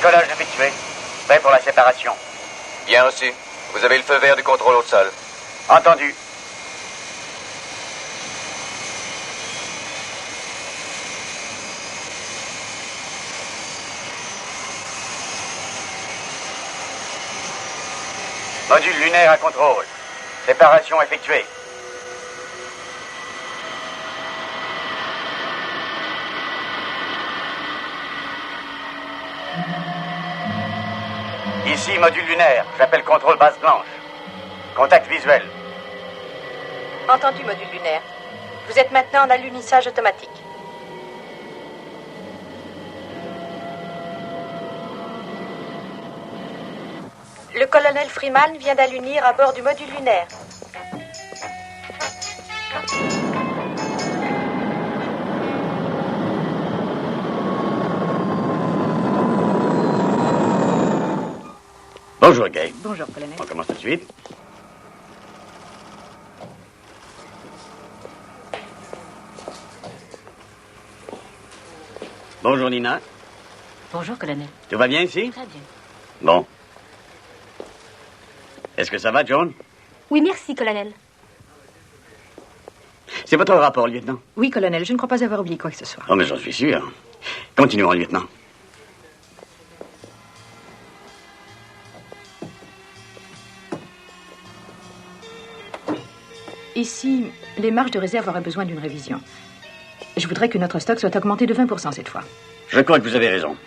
Décollage effectué. Prêt pour la séparation. Bien reçu. Vous avez le feu vert du contrôle au sol. Entendu. Module lunaire à contrôle. Séparation effectuée. Ici, module lunaire. J'appelle contrôle base blanche. Contact visuel. Entendu, module lunaire. Vous êtes maintenant en allumissage automatique. Le colonel Freeman vient d'allunir à bord du module lunaire. Bonjour, Gay. Bonjour, colonel. On commence tout de suite. Bonjour, Nina. Bonjour, colonel. Tout va bien ici? Très bien. Bon. Est-ce que ça va, John? Oui, merci, colonel. C'est votre rapport, lieutenant? Oui, colonel, je ne crois pas avoir oublié quoi que ce soit. Oh, mais j'en suis sûr. Continuons, lieutenant. Ici, les marges de réserve auraient besoin d'une révision. Je voudrais que notre stock soit augmenté de 20% cette fois. Je crois que vous avez raison.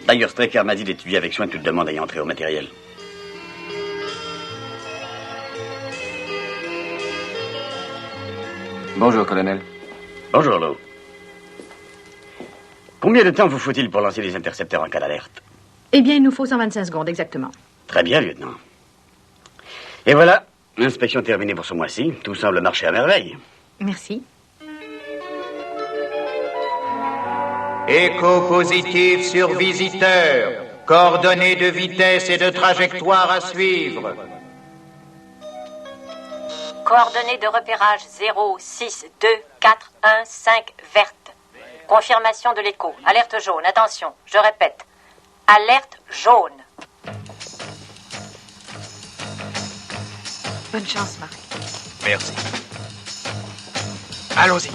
D'ailleurs, Strecker m'a dit d'étudier avec soin toute demande ayant trait au matériel. Bonjour, colonel. Bonjour, Lou. Combien de temps vous faut-il pour lancer les intercepteurs en cas d'alerte? Eh bien, il nous faut 125 secondes, exactement. Très bien, lieutenant. Et voilà, l'inspection terminée pour ce mois-ci. Tout semble marcher à merveille. Merci. Écho positif sur visiteur. Coordonnées de vitesse et de trajectoire à suivre. Coordonnées de repérage 0624115 verte. Confirmation de l'écho. Alerte jaune. Attention, je répète. Alerte jaune. Bonne chance, Marc. Merci. Allons-y.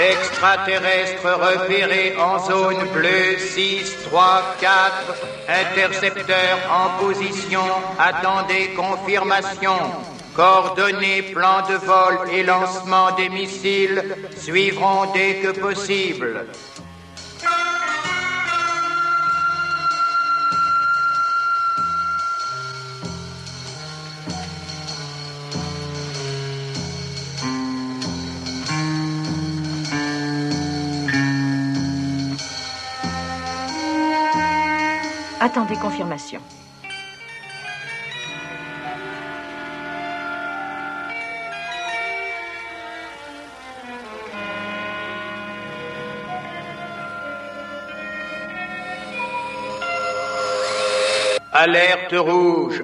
Extraterrestre repéré en zone bleue 634. Intercepteur en position. Attendez confirmation. Coordonnées, plan de vol et lancement des missiles suivront dès que possible. Attendez confirmation. Alerte rouge,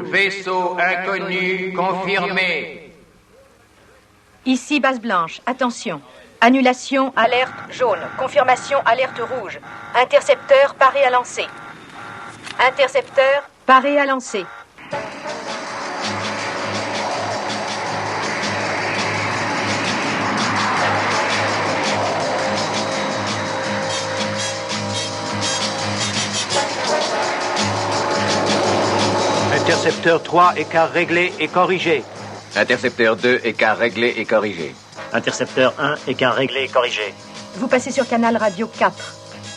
vaisseau inconnu confirmé. Ici, base blanche. Attention. Annulation, alerte jaune. Confirmation, alerte rouge. Intercepteur, paré à lancer. Intercepteur, paré à lancer. Intercepteur 3, écart réglé et corrigé. Intercepteur 2, écart réglé et corrigé. Intercepteur 1, écart réglé et corrigé. Vous passez sur canal radio 4.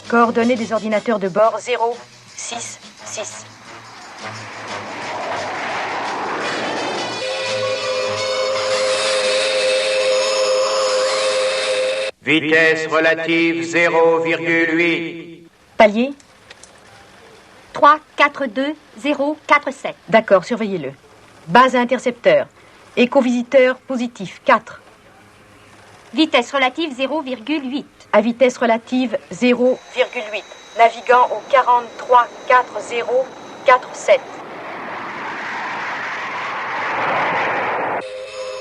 Coordonnées des ordinateurs de bord 066. Vitesse relative 0,8. Palier? 3, 4, 2, 0, 4, 7. D'accord, surveillez-le. Base à intercepteur. Éco-visiteur positif, 4. Vitesse relative 0,8. À vitesse relative 0,8. Naviguant au 43 40 47.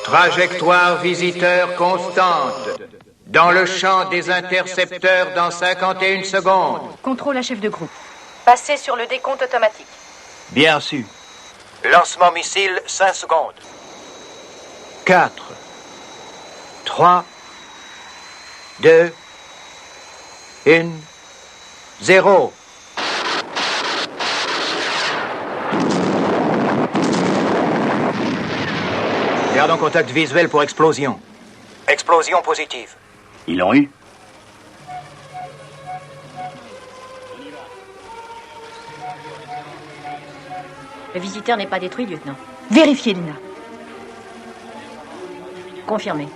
Trajectoire visiteur constante. Dans le champ des intercepteurs dans 51 secondes. Contrôle à chef de groupe. Passez sur le décompte automatique. Bien reçu. Lancement missile, 5 secondes. 4, 3, 2, 1, 0. Gardons contact visuel pour explosion. Explosion positive. Ils l'ont eu? Le visiteur n'est pas détruit, lieutenant. Vérifiez, Lina. Confirmé.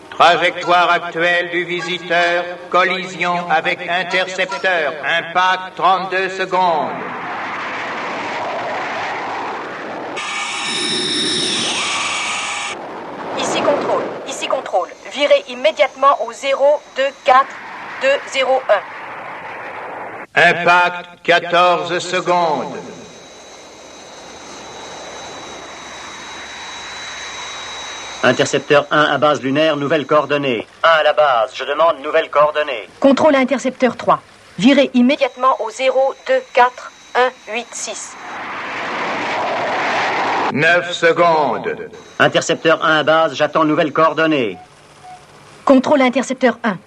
Trajectoire actuelle du visiteur, collision avec intercepteur, impact 32 secondes. Ici contrôle. Virez immédiatement au 024 201. Impact 14 secondes. Intercepteur 1 à base lunaire, nouvelles coordonnées. 1 à la base, je demande nouvelles coordonnées. Contrôle à intercepteur 3. Virez immédiatement au 024 186. 9 secondes. Intercepteur 1 à base, j'attends nouvelles coordonnées. Contrôle à intercepteur 1.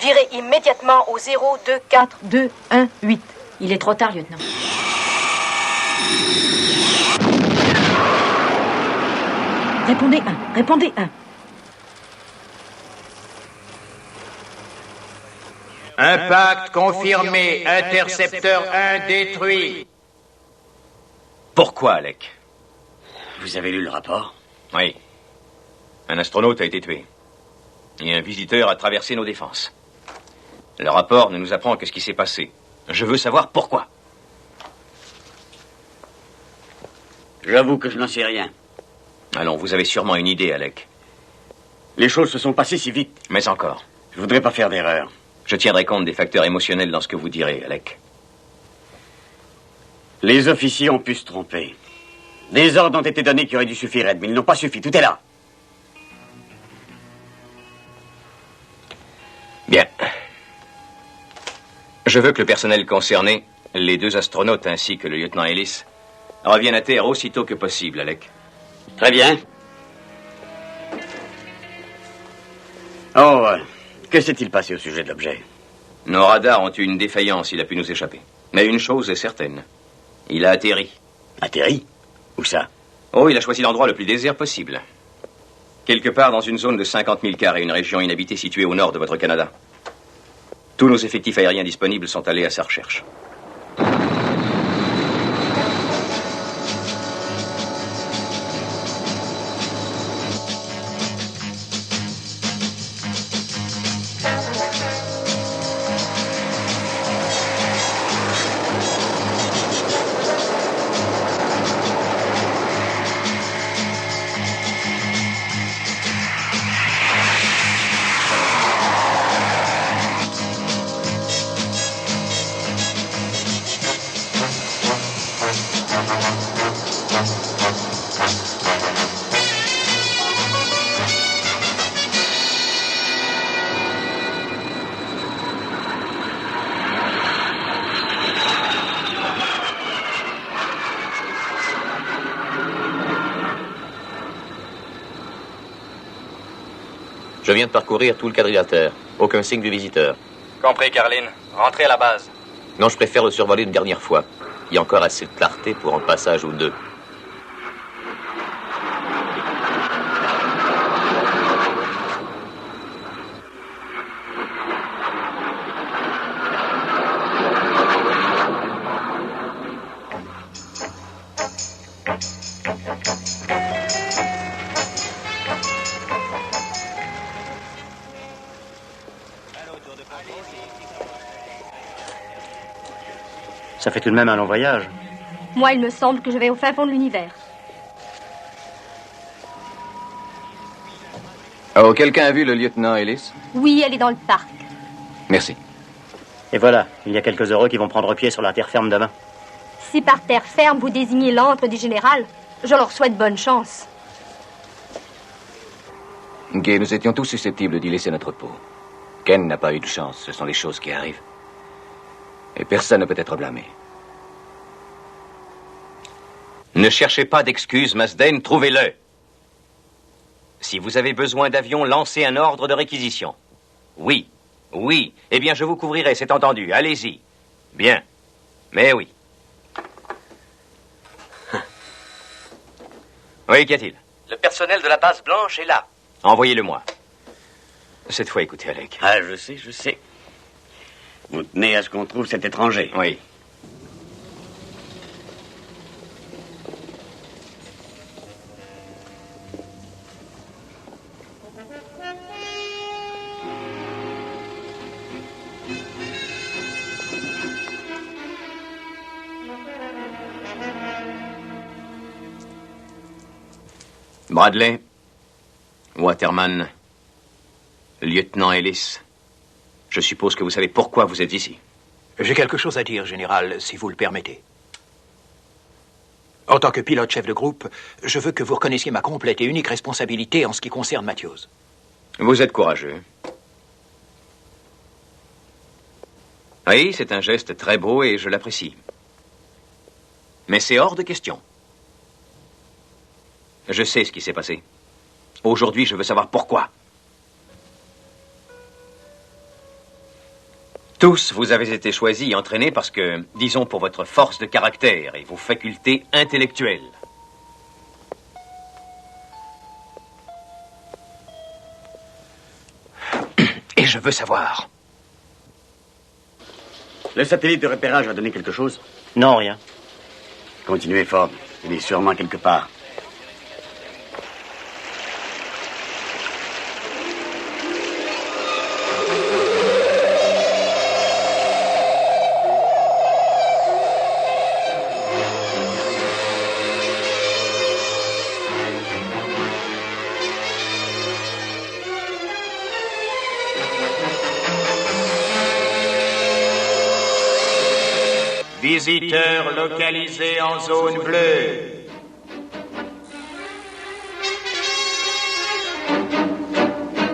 Virez immédiatement au 024 218. Il est trop tard, lieutenant. Répondez 1. Impact confirmé. Intercepteur 1 détruit. Pourquoi, Alec? Vous avez lu le rapport? Oui. Un astronaute a été tué. Et un visiteur a traversé nos défenses. Le rapport ne nous apprend que ce qui s'est passé. Je veux savoir pourquoi. J'avoue que je n'en sais rien. Allons, vous avez sûrement une idée, Alec. Les choses se sont passées si vite. Mais encore. Je voudrais pas faire d'erreur. Je tiendrai compte des facteurs émotionnels dans ce que vous direz, Alec. Les officiers ont pu se tromper. Des ordres ont été donnés qui auraient dû suffire, Ed, mais ils n'ont pas suffi. Tout est là. Bien. Je veux que le personnel concerné, les 2 astronautes ainsi que le lieutenant Ellis, reviennent à Terre aussitôt que possible, Alec. Très bien. Oh, que s'est-il passé au sujet de l'objet? Nos radars ont eu une défaillance, il a pu nous échapper. Mais une chose est certaine. Il a atterri. Atterri? Où ça? Oh, il a choisi l'endroit le plus désert possible. Quelque part dans une zone de 50 000 carrés, une région inhabitée située au nord de votre Canada. Tous nos effectifs aériens disponibles sont allés à sa recherche. Je viens de parcourir tout le quadrilatère. Aucun signe du visiteur. Compris, Caroline. Rentrez à la base. Non, je préfère le survoler une dernière fois. Il y a encore assez de clarté pour un passage ou deux. Ça fait tout de même un long voyage. Moi, il me semble que je vais au fin fond de l'univers. Oh, quelqu'un a vu le lieutenant Ellis? Oui, elle est dans le parc. Merci. Et voilà, il y a quelques heureux qui vont prendre pied sur la terre ferme demain. Si par terre ferme vous désignez l'antre du général, je leur souhaite bonne chance. Gay, nous étions tous susceptibles d'y laisser notre peau. Ken n'a pas eu de chance, ce sont les choses qui arrivent. Et personne ne peut être blâmé. Ne cherchez pas d'excuses, Masden, trouvez-le. Si vous avez besoin d'avions, lancez un ordre de réquisition. Oui, oui. Eh bien, je vous couvrirai, c'est entendu. Allez-y. Bien. Mais oui. Oui, qu'y a-t-il? Le personnel de la base blanche est là. Envoyez-le-moi. Cette fois, écoutez, Alec. Ah, je sais. Vous tenez à ce qu'on trouve cet étranger. Oui. Bradley, Waterman, lieutenant Ellis, je suppose que vous savez pourquoi vous êtes ici. J'ai quelque chose à dire, général, si vous le permettez. En tant que pilote-chef de groupe, je veux que vous reconnaissiez ma complète et unique responsabilité en ce qui concerne Matthews. Vous êtes courageux. Oui, c'est un geste très beau et je l'apprécie. Mais c'est hors de question. Je sais ce qui s'est passé. Aujourd'hui, je veux savoir pourquoi. Tous, vous avez été choisis et entraînés parce que, disons, pour votre force de caractère et vos facultés intellectuelles. Et je veux savoir. Le satellite de repérage a donné quelque chose? Non, rien. Continuez, Ford. Il est sûrement quelque part. Visiteurs localisés en zone bleue.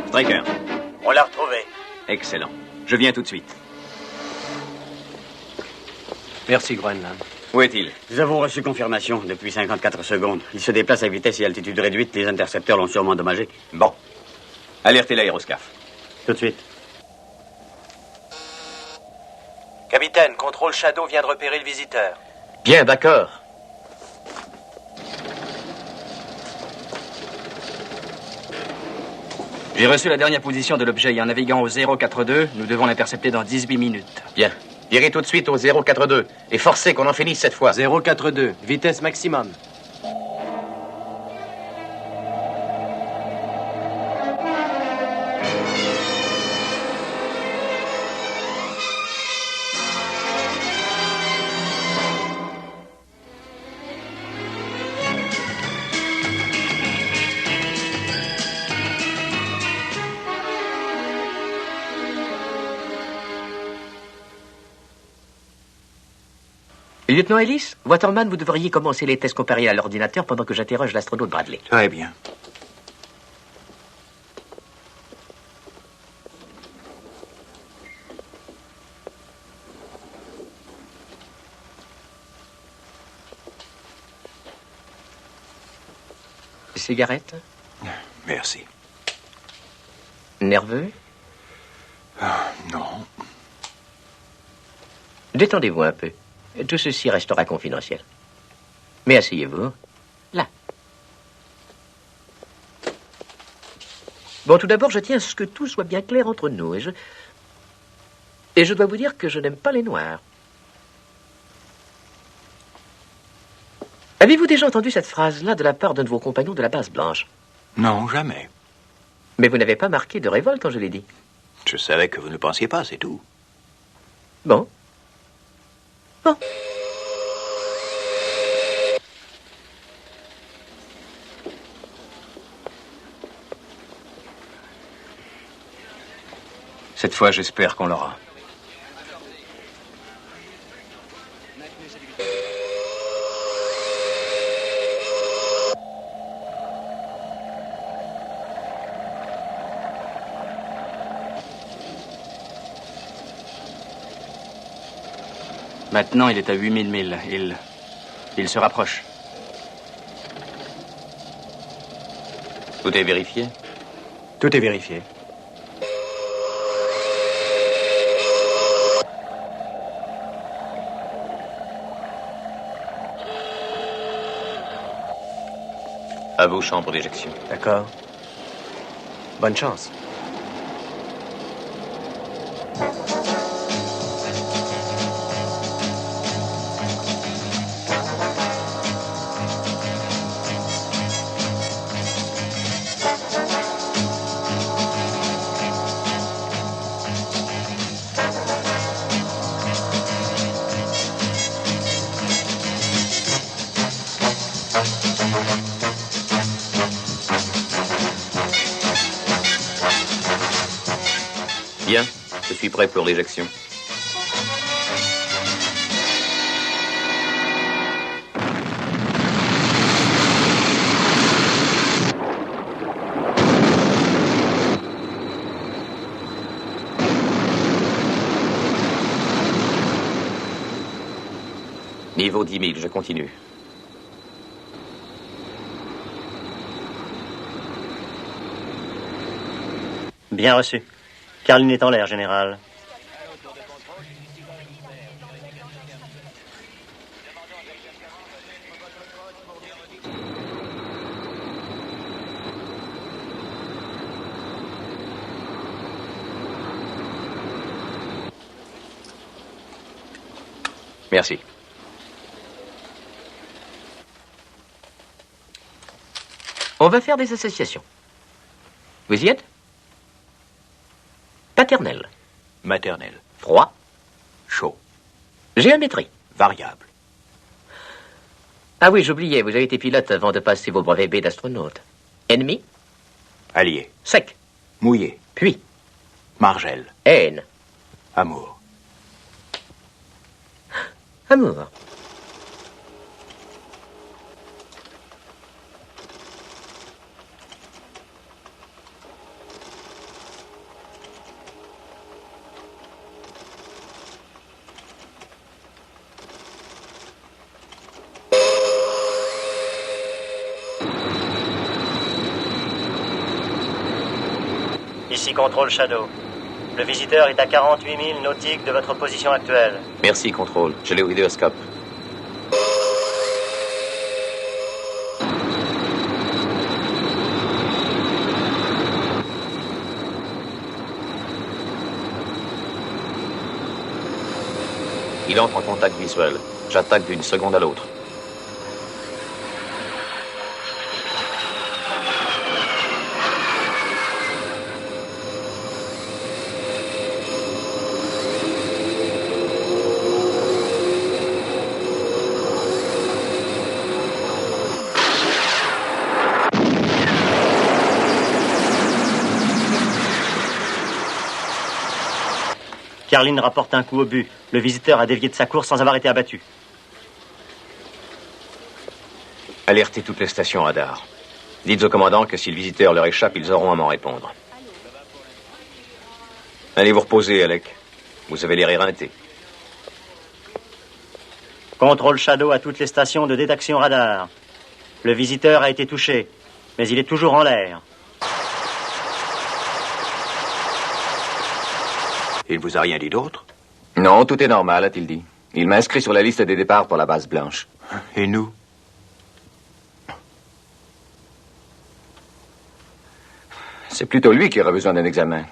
Striker. On l'a retrouvé. Excellent. Je viens tout de suite. Merci, Groenland. Où est-il? Nous avons reçu confirmation depuis 54 secondes. Il se déplace à vitesse et altitude réduite. Les intercepteurs l'ont sûrement endommagé. Bon. Alertez l'aéroscaphe. Tout de suite. Capitaine, contrôle Shadow vient de repérer le visiteur. Bien, d'accord. J'ai reçu la dernière position de l'objet et en naviguant au 042, nous devons l'intercepter dans 18 minutes. Bien. Virez tout de suite au 042 et forcez qu'on en finisse cette fois. 042, vitesse maximum. Lieutenant Ellis, Waterman, vous devriez commencer les tests comparés à l'ordinateur pendant que j'interroge l'astronaute Bradley. Très bien. Cigarette? Merci. Nerveux? Non. Détendez-vous un peu. Tout ceci restera confidentiel. Mais asseyez-vous. Là. Bon, tout d'abord, je tiens à ce que tout soit bien clair entre nous. Et je dois vous dire que je n'aime pas les noirs. Avez-vous déjà entendu cette phrase-là de la part d'un de vos compagnons de la base blanche? Non, jamais. Mais vous n'avez pas marqué de révolte quand je l'ai dit. Je savais que vous ne pensiez pas, c'est tout. Bon. Bon. Cette fois, j'espère qu'on l'aura. Maintenant, il est à 8000 milles. Il se rapproche. Tout est vérifié? Tout est vérifié. À vos chambres d'éjection. D'accord. Bonne chance. Bien, je suis prêt pour l'éjection. Niveau 10 000, je continue. Bien reçu. Carline est en l'air, général. Merci. On va faire des associations. Vous y êtes? Paternel. Maternel. Froid. Chaud. Géométrie. Variable. Ah oui, j'oubliais, vous avez été pilote avant de passer vos brevets B d'astronaute. Ennemi. Allié. Sec. Mouillé. Puis. Margelle. Haine. Amour. Amour. Ici Contrôle Shadow. Le visiteur est à 48 000 nautiques de votre position actuelle. Merci, contrôle. Je l'ai au vidéoscope. Il entre en contact visuel. J'attaque d'une seconde à l'autre. Carline rapporte un coup au but. Le visiteur a dévié de sa course sans avoir été abattu. Alertez toutes les stations radar. Dites au commandant que si le visiteur leur échappe, ils auront à m'en répondre. Allez vous reposer, Alec. Vous avez l'air éreinté. Contrôle Shadow à toutes les stations de détection radar. Le visiteur a été touché, mais il est toujours en l'air. Il ne vous a rien dit d'autre? Non, tout est normal, a-t-il dit. Il m'a inscrit sur la liste des départs pour la base blanche. Et nous? C'est plutôt lui qui aurait besoin d'un examen.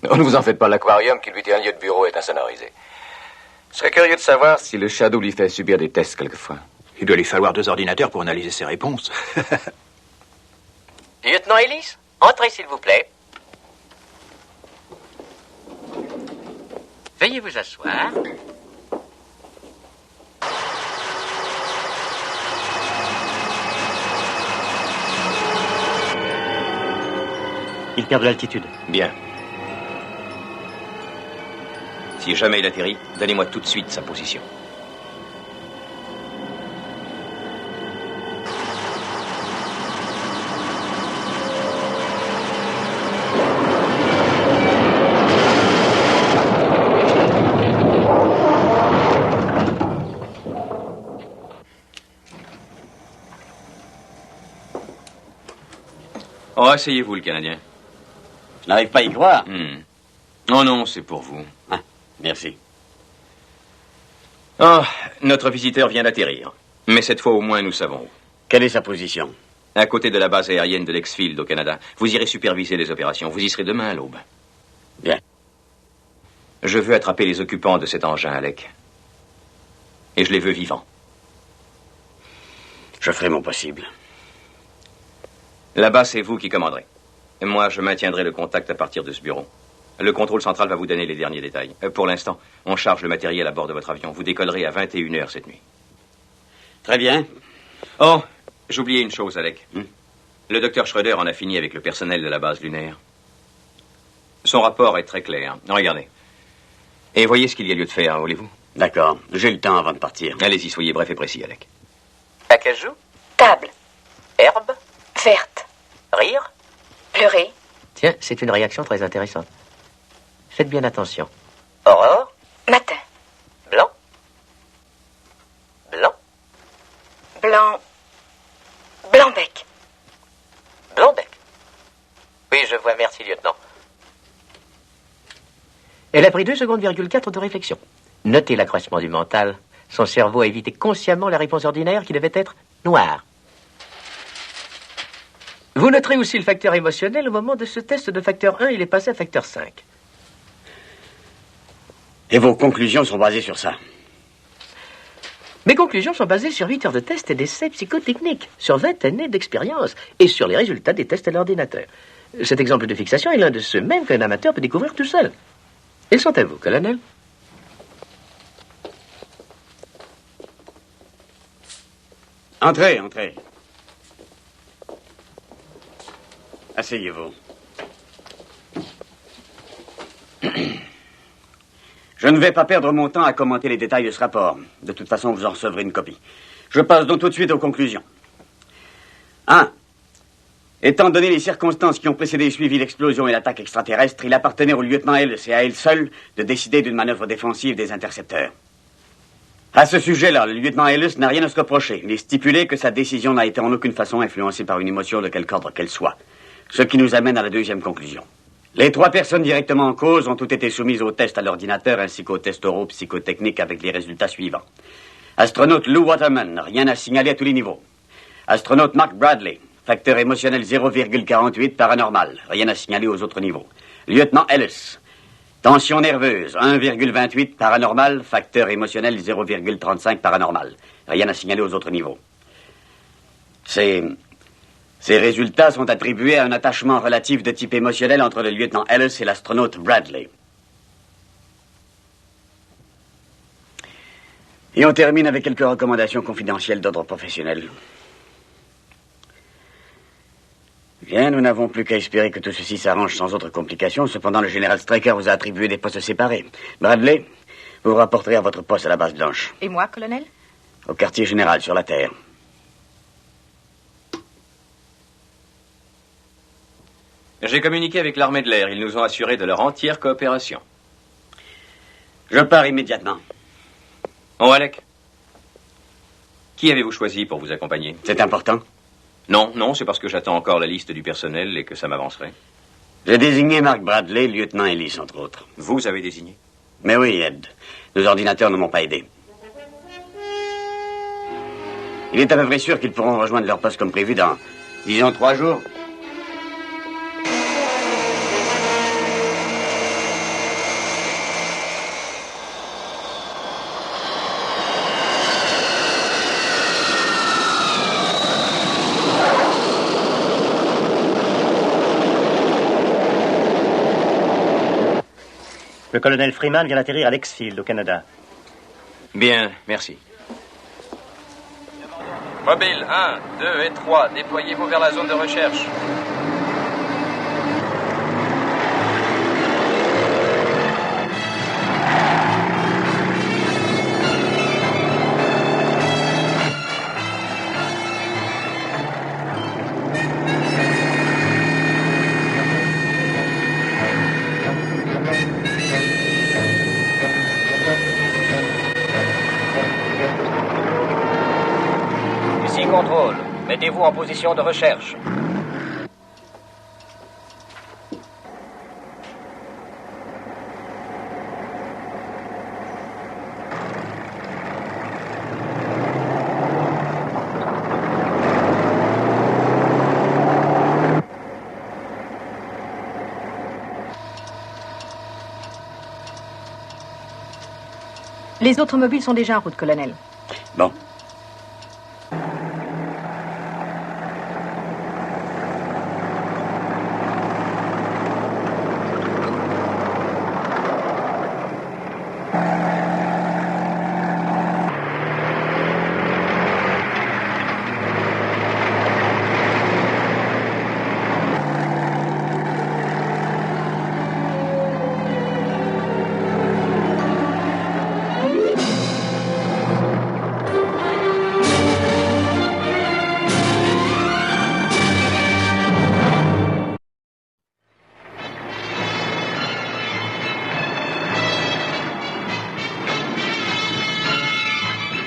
Oh, ne vous en faites pas, l'aquarium qui lui tient lieu de bureau est insonorisé. Je serais curieux de savoir si le Shadow lui fait subir des tests quelquefois. Il doit lui falloir 2 ordinateurs pour analyser ses réponses. Lieutenant Ellis, entrez s'il vous plaît. Veuillez vous asseoir. Il perd de l'altitude. Bien. Si jamais il atterrit, donnez-moi tout de suite sa position. Oh, asseyez-vous, le Canadien. Je n'arrive pas à y croire. Oh non, c'est pour vous. Ah, merci. Oh, notre visiteur vient d'atterrir. Mais cette fois, au moins, nous savons où. Quelle est sa position? À côté de la base aérienne de Lexfield, au Canada. Vous irez superviser les opérations. Vous y serez demain à l'aube. Bien. Je veux attraper les occupants de cet engin, Alec. Et je les veux vivants. Je ferai mon possible. Là-bas, c'est vous qui commanderez. Et moi, je maintiendrai le contact à partir de ce bureau. Le contrôle central va vous donner les derniers détails. Pour l'instant, on charge le matériel à bord de votre avion. Vous décollerez à 21h cette nuit. Très bien. Oh, j'oubliais une chose, Alec. Le docteur Schroeder en a fini avec le personnel de la base lunaire. Son rapport est très clair. Regardez. Et voyez ce qu'il y a lieu de faire, voulez-vous? D'accord. J'ai le temps avant de partir. Allez-y, soyez bref et précis, Alec. Acajou. Table. Herbe. Verte. Rire. Pleurer. Tiens, c'est une réaction très intéressante. Faites bien attention. Aurore. Matin. Blanc. Blanc. Blanc. Blanc-bec. Blanc-bec. Oui, je vois, merci, lieutenant. Elle a pris 2 secondes, 4 de réflexion. Notez l'accroissement du mental. Son cerveau a évité consciemment la réponse ordinaire qui devait être noire. Vous noterez aussi le facteur émotionnel. Au moment de ce test de facteur 1, il est passé à facteur 5. Et vos conclusions sont basées sur ça? Mes conclusions sont basées sur 8 heures de tests et d'essais psychotechniques, sur 20 années d'expérience et sur les résultats des tests à l'ordinateur. Cet exemple de fixation est l'un de ceux mêmes qu'un amateur peut découvrir tout seul. Ils sont à vous, colonel. Entrez, entrez. Asseyez-vous. Je ne vais pas perdre mon temps à commenter les détails de ce rapport. De toute façon, vous en recevrez une copie. Je passe donc tout de suite aux conclusions. 1. Étant donné les circonstances qui ont précédé et suivi l'explosion et l'attaque extraterrestre, il appartenait au lieutenant Ellis et à elle seul de décider d'une manœuvre défensive des intercepteurs. À ce sujet-là, le lieutenant Ellis n'a rien à se reprocher. Il est stipulé que sa décision n'a été en aucune façon influencée par une émotion de quelque ordre qu'elle soit. Ce qui nous amène à la deuxième conclusion. Les 3 personnes directement en cause ont toutes été soumises au test à l'ordinateur ainsi qu'au test ouro-psychotechnique avec les résultats suivants. Astronaute Lou Waterman, rien à signaler à tous les niveaux. Astronaute Mark Bradley, facteur émotionnel 0,48 paranormal, rien à signaler aux autres niveaux. Lieutenant Ellis, tension nerveuse 1,28 paranormal, facteur émotionnel 0,35 paranormal, rien à signaler aux autres niveaux. Ces résultats sont attribués à un attachement relatif de type émotionnel entre le lieutenant Ellis et l'astronaute Bradley. Et on termine avec quelques recommandations confidentielles d'ordre professionnel. Bien, nous n'avons plus qu'à espérer que tout ceci s'arrange sans autre complication. Cependant, le général Straker vous a attribué des postes séparés. Bradley, vous vous rapporterez à votre poste à la base Blanche. Et moi, colonel? Au quartier général, sur la Terre. J'ai communiqué avec l'armée de l'air. Ils nous ont assuré de leur entière coopération. Je pars immédiatement. Oh, Alec. Qui avez-vous choisi pour vous accompagner? C'est important? Non, c'est parce que j'attends encore la liste du personnel et que ça m'avancerait. J'ai désigné Mark Bradley, lieutenant Ellis, entre autres. Vous avez désigné? Mais oui, Ed. Nos ordinateurs ne m'ont pas aidé. Il est à peu près sûr qu'ils pourront rejoindre leur poste comme prévu dans, disons, 3 jours. Le colonel Freeman vient d'atterrir à Lexfield, au Canada. Bien, merci. Mobile 1, 2 et 3, déployez-vous vers la zone de recherche. Mettez-vous en position de recherche. Les autres mobiles sont déjà en route, colonel. Bon.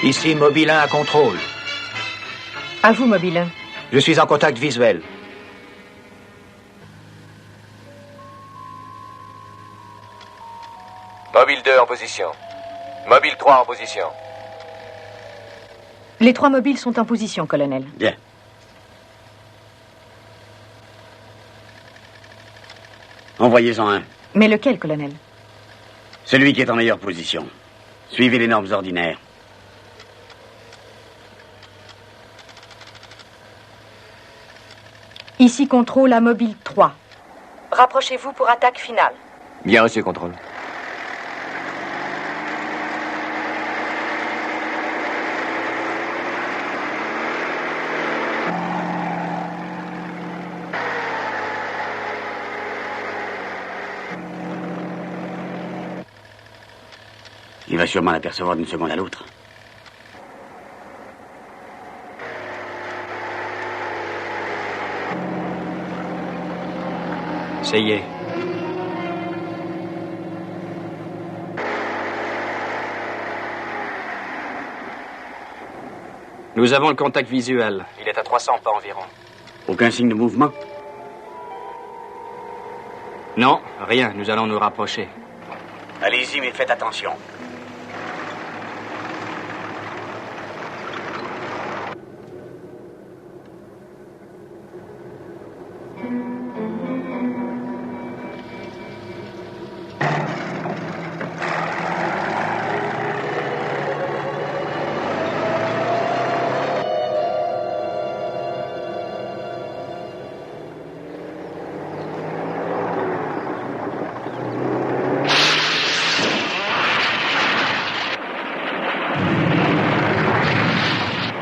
Ici, Mobile 1 à contrôle. À vous, Mobile 1. Je suis en contact visuel. Mobile 2 en position. Mobile 3 en position. Les 3 mobiles sont en position, colonel. Bien. Envoyez-en un. Mais lequel, colonel? Celui qui est en meilleure position. Suivez les normes ordinaires. Ici, contrôle à Mobile 3. Rapprochez-vous pour attaque finale. Bien reçu, contrôle. Il va sûrement l'apercevoir d'une seconde à l'autre. Ça y est. Nous avons le contact visuel. Il est à 300 pas environ. Aucun signe de mouvement? Non, rien. Nous allons nous rapprocher. Allez-y, mais faites attention.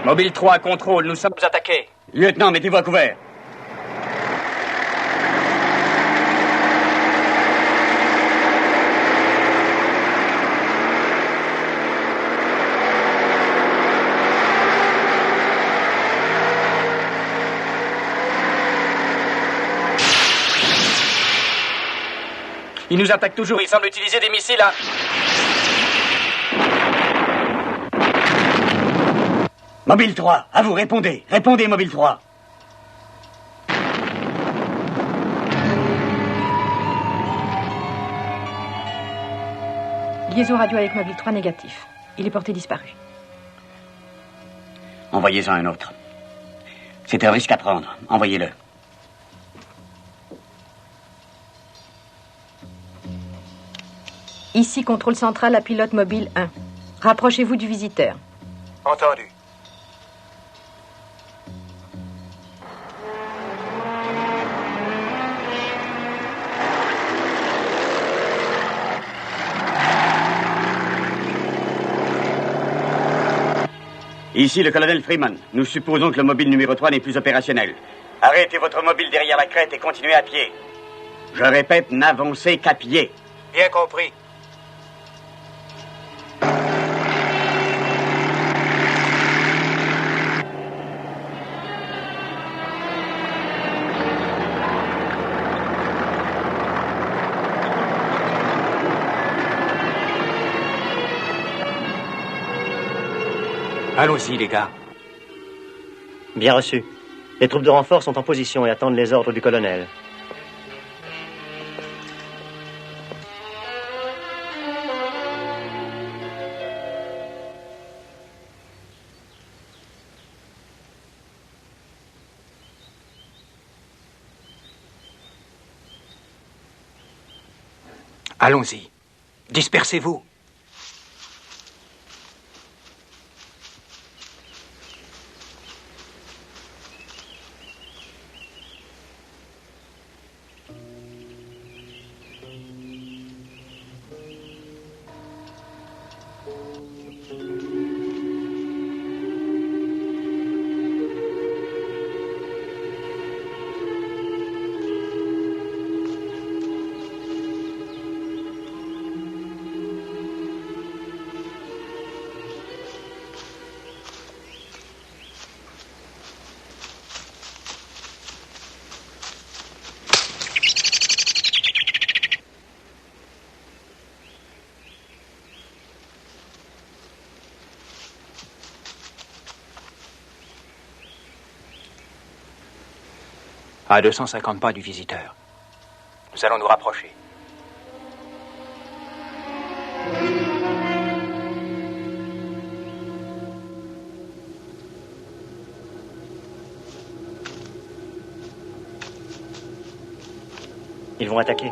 Mobile 3 à contrôle, nous sommes attaqués. Lieutenant, mettez-vous à couvert. Ils nous attaquent toujours, ils semblent utiliser des missiles à... Mobile 3, à vous, répondez. Répondez, Mobile 3. Liaison radio avec Mobile 3 négatif. Il est porté disparu. Envoyez-en un autre. C'est un risque à prendre. Envoyez-le. Ici, contrôle central à pilote Mobile 1. Rapprochez-vous du visiteur. Entendu. Ici le colonel Freeman. Nous supposons que le mobile numéro 3 n'est plus opérationnel. Arrêtez votre mobile derrière la crête et continuez à pied. Je répète, n'avancez qu'à pied. Bien compris. Allons-y, les gars. Bien reçu. Les troupes de renfort sont en position et attendent les ordres du colonel. Allons-y. Dispersez-vous. À 250 pas du visiteur. Nous allons nous rapprocher. Ils vont attaquer.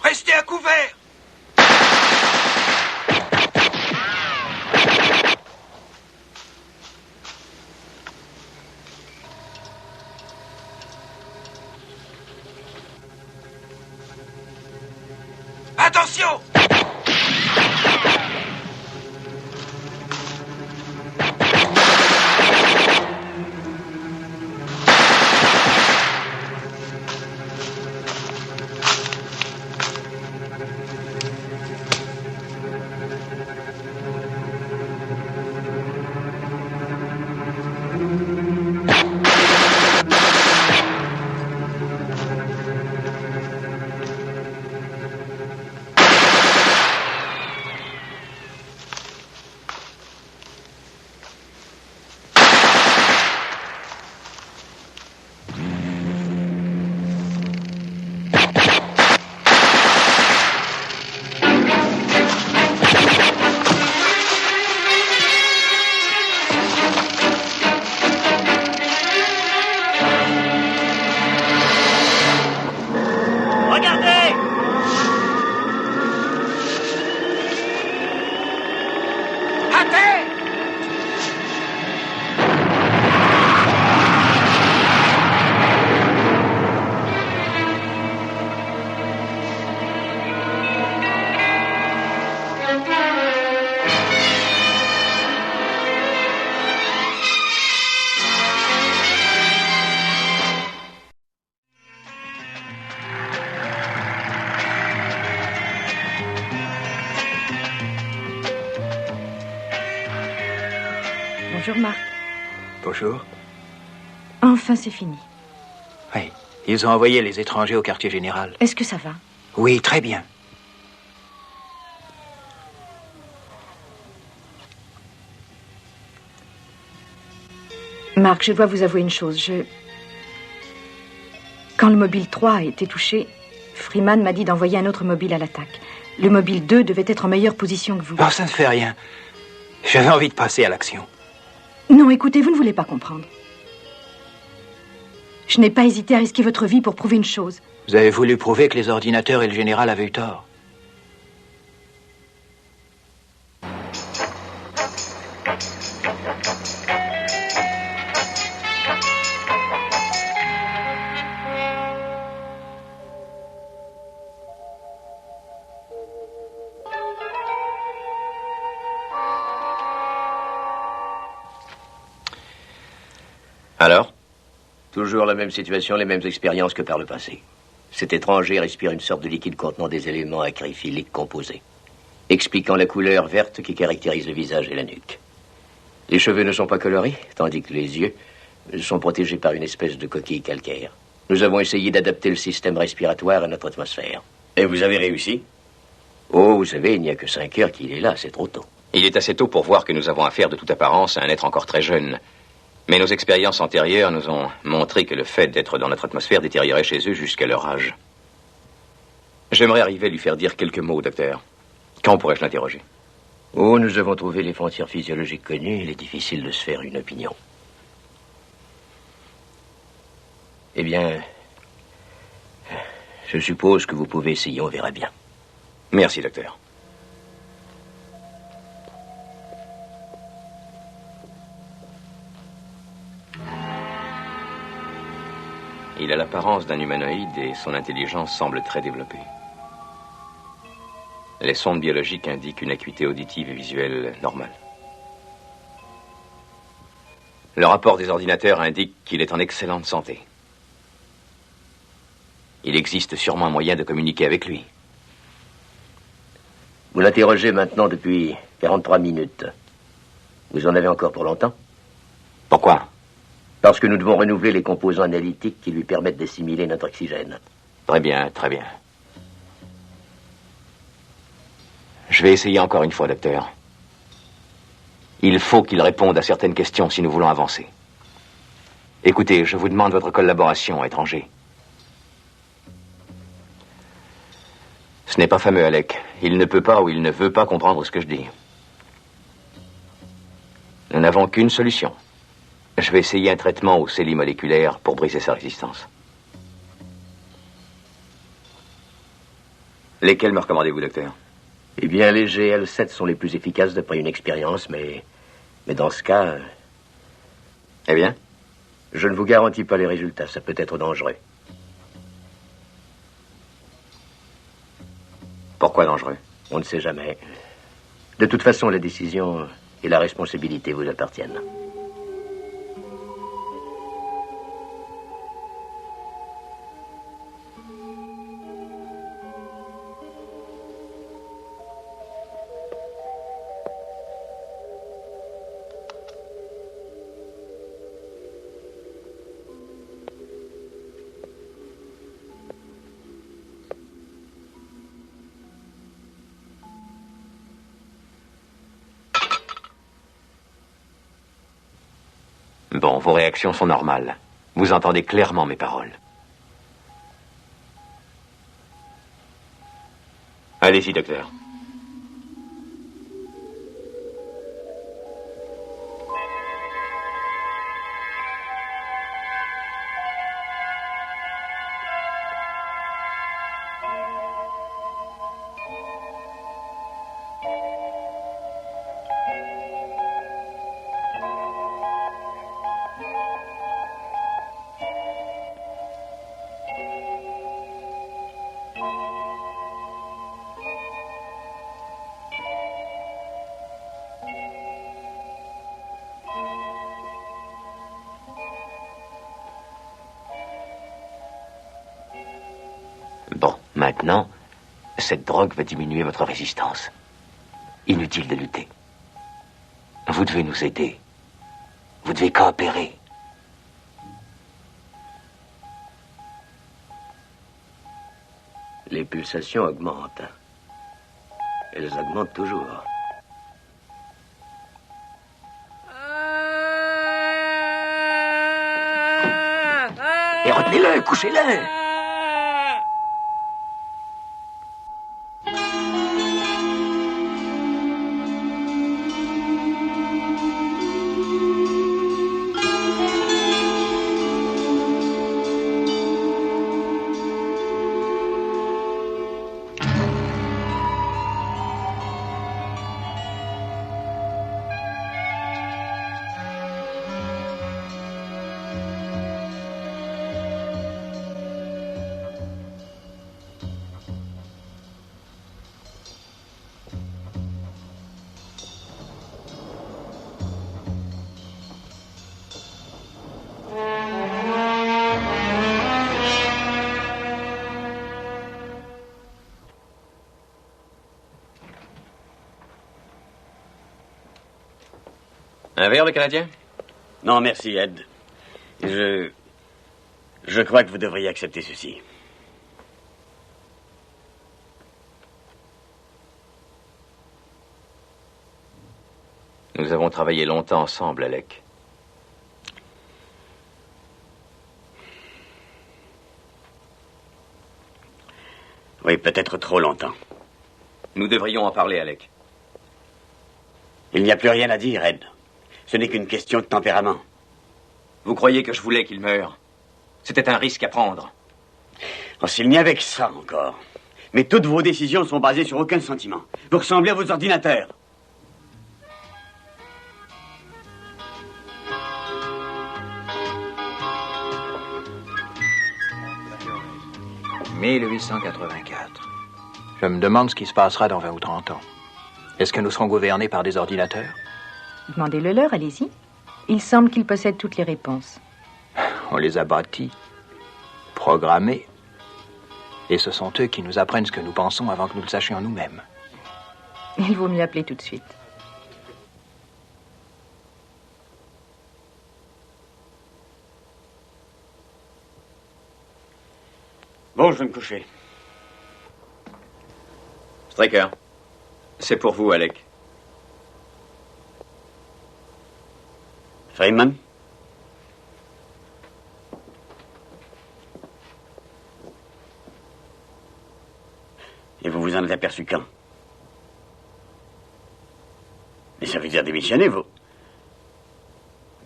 Restez à couvert! Attention! Bonjour, Marc. Bonjour. Enfin, c'est fini. Oui, ils ont envoyé les étrangers au quartier général. Est-ce que ça va? Oui, très bien. Marc. Marc, je dois vous avouer une chose. Quand le mobile 3 a été touché, Freeman m'a dit d'envoyer un autre mobile à l'attaque. Le mobile 2 devait être en meilleure position que vous. Oh, ça ne fait rien. J'avais envie de passer à l'action. Non, écoutez, vous ne voulez pas comprendre. Je n'ai pas hésité à risquer votre vie pour prouver une chose. Vous avez voulu prouver que les ordinateurs et le général avaient eu tort. Alors? Toujours la même situation, les mêmes expériences que par le passé. Cet étranger respire une sorte de liquide contenant des éléments acryphiliques composés, expliquant la couleur verte qui caractérise le visage et la nuque. Les cheveux ne sont pas colorés, tandis que les yeux sont protégés par une espèce de coquille calcaire. Nous avons essayé d'adapter le système respiratoire à notre atmosphère. Et vous avez réussi? Oh, vous savez, il n'y a que 5 heures qu'il est là, c'est trop tôt. Il est assez tôt pour voir que nous avons affaire de toute apparence à un être encore très jeune. Mais nos expériences antérieures nous ont montré que le fait d'être dans notre atmosphère détériorait chez eux jusqu'à leur âge. J'aimerais arriver à lui faire dire quelques mots, docteur. Quand pourrais-je l'interroger? Oh, nous avons trouvé les frontières physiologiques connues, il est difficile de se faire une opinion. Eh bien, je suppose que vous pouvez essayer, on verra bien. Merci, docteur. Il a l'apparence d'un humanoïde et son intelligence semble très développée. Les sondes biologiques indiquent une acuité auditive et visuelle normale. Le rapport des ordinateurs indique qu'il est en excellente santé. Il existe sûrement un moyen de communiquer avec lui. Vous l'interrogez maintenant depuis 43 minutes. Vous en avez encore pour longtemps? Pourquoi? Parce que nous devons renouveler les composants analytiques qui lui permettent d'assimiler notre oxygène. Très bien, très bien. Je vais essayer encore une fois, docteur. Il faut qu'il réponde à certaines questions si nous voulons avancer. Écoutez, je vous demande votre collaboration, étranger. Ce n'est pas fameux, Alec. Il ne peut pas ou il ne veut pas comprendre ce que je dis. Nous n'avons qu'une solution. Je vais essayer un traitement aux cellules moléculaires pour briser sa résistance. Lesquels me recommandez-vous, docteur? Eh bien, les GL7 sont les plus efficaces d'après une expérience, mais dans ce cas... Eh bien? Je ne vous garantis pas les résultats, ça peut être dangereux. Pourquoi dangereux? On ne sait jamais. De toute façon, la décision et la responsabilité vous appartiennent. Bon, vos réactions sont normales. Vous entendez clairement mes paroles. Allez-y, docteur. Bon, maintenant, cette drogue va diminuer votre résistance. Inutile de lutter. Vous devez nous aider. Vous devez coopérer. Les pulsations augmentent. Elles augmentent toujours. couchez-le. Un verre, le Canadien? Non, merci, Ed. Je crois que vous devriez accepter ceci. Nous avons travaillé longtemps ensemble, Alec. Oui, peut-être trop longtemps. Nous devrions en parler, Alec. Il n'y a plus rien à dire, Ed. Ce n'est qu'une question de tempérament. Vous croyez que je voulais qu'il meure? C'était un risque à prendre. Oh, s'il n'y avait que ça encore. Mais toutes vos décisions sont basées sur aucun sentiment. Vous ressemblez à vos ordinateurs. « 1884. Je me demande ce qui se passera dans 20 ou 30 ans. Est-ce que nous serons gouvernés par des ordinateurs? Demandez-le leur, allez-y. Il semble qu'ils possèdent toutes les réponses. On les a bâtis, programmés. Et ce sont eux qui nous apprennent ce que nous pensons avant que nous le sachions nous-mêmes. Il vaut mieux appeler tout de suite. Bon, je vais me coucher. Straker, c'est pour vous, Alec. Feynman? Et vous vous en êtes aperçu quand? Mais ça veut dire démissionner, vous?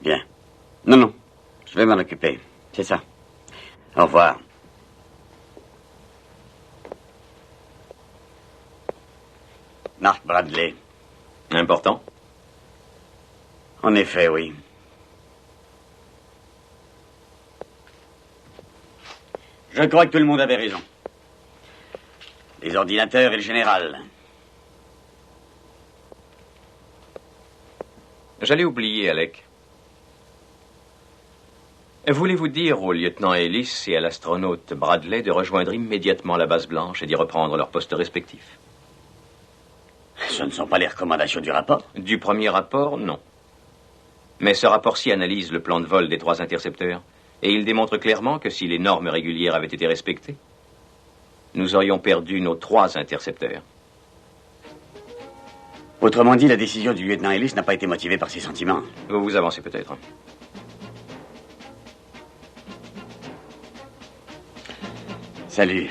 Bien. Non, je vais m'en occuper. C'est ça. Au revoir. Mark Bradley. Important? En effet, oui. Je crois que tout le monde avait raison. Les ordinateurs et le général. J'allais oublier, Alec. Voulez-vous dire au lieutenant Ellis et à l'astronaute Bradley de rejoindre immédiatement la base blanche et d'y reprendre leurs postes respectifs? Ce ne sont pas les recommandations du rapport? Du premier rapport, non. Mais ce rapport-ci analyse le plan de vol des 3 intercepteurs et il démontre clairement que si les normes régulières avaient été respectées, nous aurions perdu nos 3 intercepteurs. Autrement dit, la décision du lieutenant Ellis n'a pas été motivée par ses sentiments. Vous vous avancez peut-être. Salut.